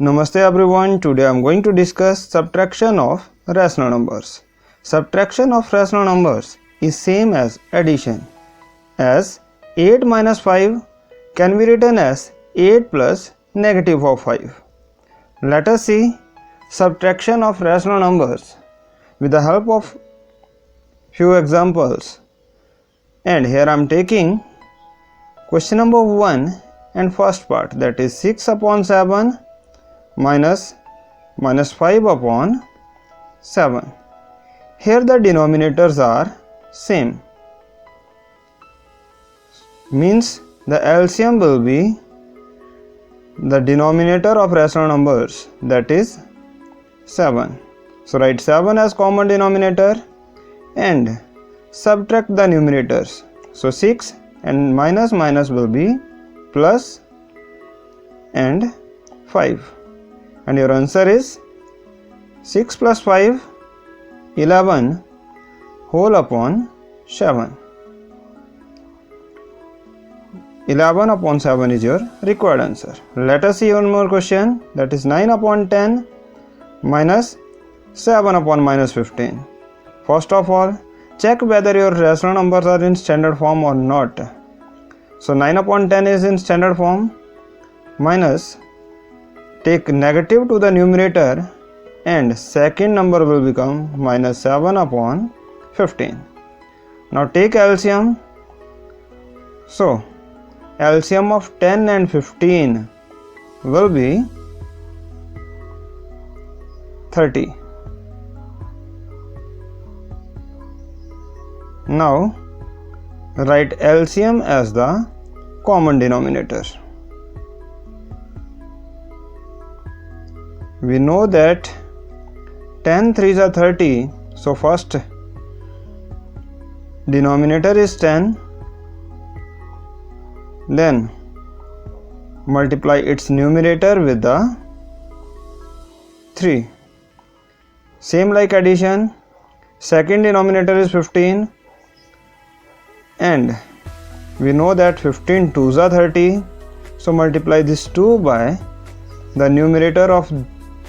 Namaste everyone. Today I am going to discuss subtraction of rational numbers. Subtraction of rational numbers is same as addition, as 8 minus 5 can be written as 8 plus negative of 5. Let us see subtraction of rational numbers with the help of few examples. And here I am taking question number 1 and first part, that is 6 upon 7 minus 5 upon 7. Here the denominators are same, means the LCM will be the denominator of rational numbers, that is 7. So write 7 as common denominator and subtract the numerators. So 6 and minus will be plus and 5. And your answer is 6 plus 5, 11 whole upon 7. 11 upon 7 is your required answer. Let us see one more question, that is 9 upon 10 minus 7 upon minus 15. First of all, check whether your rational numbers are in standard form or not. So 9 upon 10 is in standard form, minus, take negative to the numerator and second number will become minus 7 upon 15. Now take LCM. So LCM of 10 and 15 will be 30. Now write LCM as the common denominator. We know that 10 3s are 30, so first denominator is 10, then multiply its numerator with the 3. Same like addition, second denominator is 15 and we know that 15 2s are 30, so multiply this 2 by the numerator of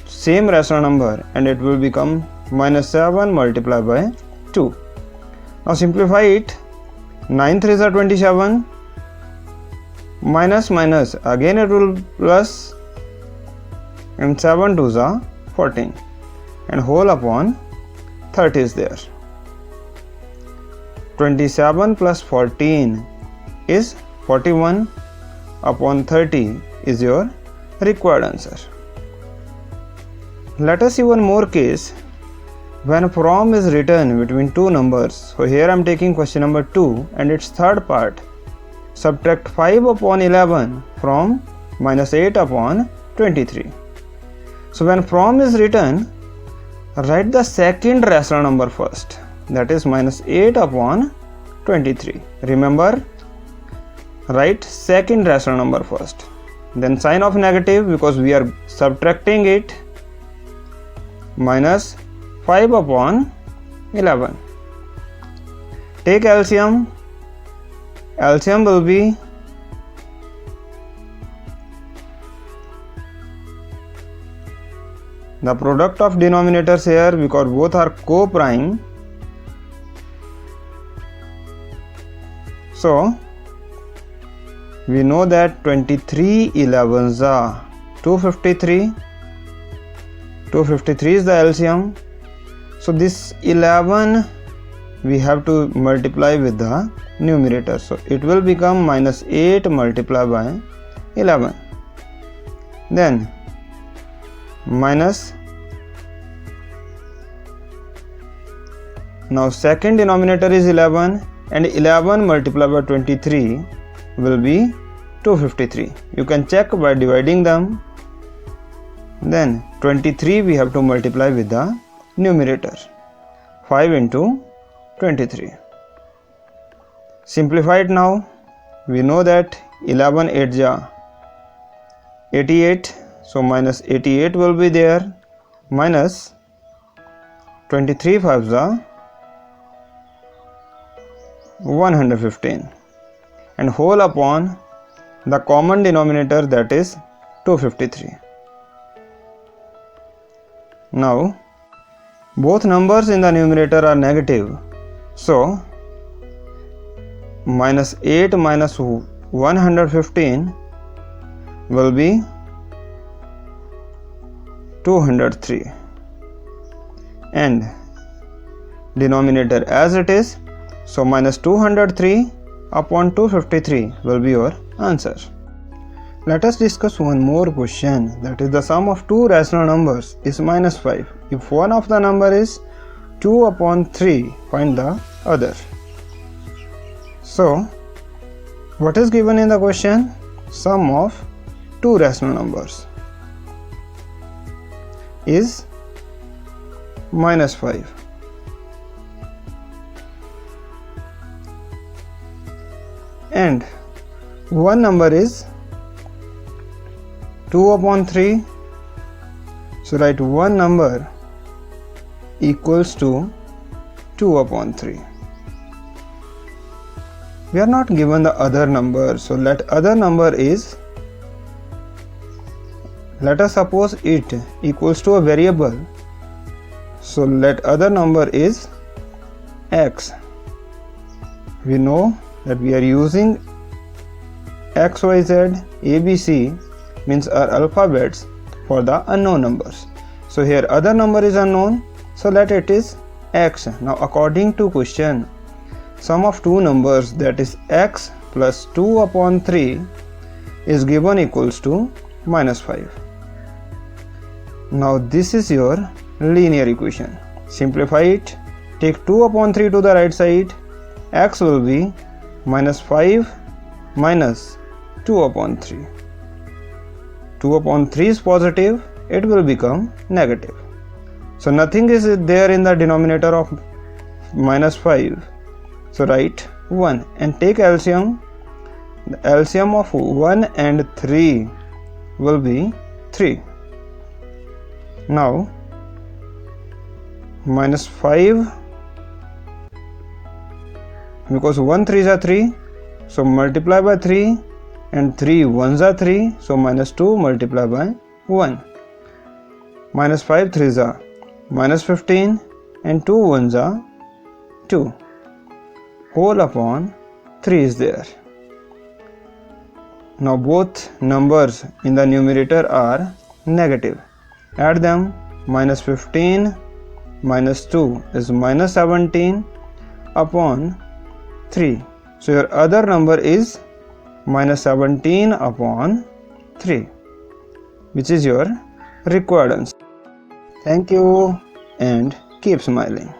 same rational number and it will become minus 7 multiplied by 2. Now simplify it, 9 3s are 27, minus again it will plus and 7 2s are 14 and whole upon 30 is there. 27 plus 14 is 41 upon 30 is your required answer. Let us see one more case when from is written between two numbers. So here I am taking question number 2 and its third part. Subtract 5 upon 11 from minus 8 upon 23. So when from is written, write the second rational number first, that is minus 8 upon 23. Remember, write second rational number first, then sign of negative because we are subtracting it, minus 5 upon 11. Take LCM. LCM will be the product of denominators here because both are co-prime. So we know that 23 11s are 253. 253 is the LCM. So this 11 we have to multiply with the numerator. So it will become minus 8 multiplied by 11. Then minus. Now second denominator is 11 and 11 multiplied by 23 will be 253. You can check by dividing them. Then 23 we have to multiply with the numerator. 5 into 23. Simplify it now. We know that 11 8s are 88. So minus 88 will be there. Minus 23 5s are 115 and whole upon the common denominator, that is 253. Now both numbers in the numerator are negative, so minus 8 minus 115 will be 203, and denominator as it is, so minus 203 upon 253 will be your answer. Let us discuss one more question, that is the sum of two rational numbers is minus 5. If one of the number is 2 upon 3, find the other. So what is given in the question? Sum of two rational numbers is minus 5. And one number is 2 upon 3, so write one number equals to 2 upon 3. We are not given the other number, so let other number is, let us suppose it equals to a variable, so let other number is x. We know that we are using x, y, z, a, b, c means our alphabets for the unknown numbers. So here other number is unknown, so let it is x. Now according to question, sum of two numbers, that is x plus 2 upon 3 is given equals to minus 5. Now this is your linear equation. Simplify it, take 2 upon 3 to the right side, x will be minus 5 minus 2 upon 3. 2 upon 3 is positive, it will become negative. So nothing is there in the denominator of minus 5. So write 1 and take LCM. The LCM of 1 and 3 will be 3. Now minus 5, because 1 3s are 3, so multiply by 3, and 3 1s are 3, so minus 2 multiply by 1. Minus 5 3s are minus 15, and 2 1s are 2. Whole upon 3 is there. Now both numbers in the numerator are negative. Add them. Minus 15 minus 2 is minus 17 upon 3. So your other number is minus 17 upon 3, which is your required answer. Thank you and keep smiling.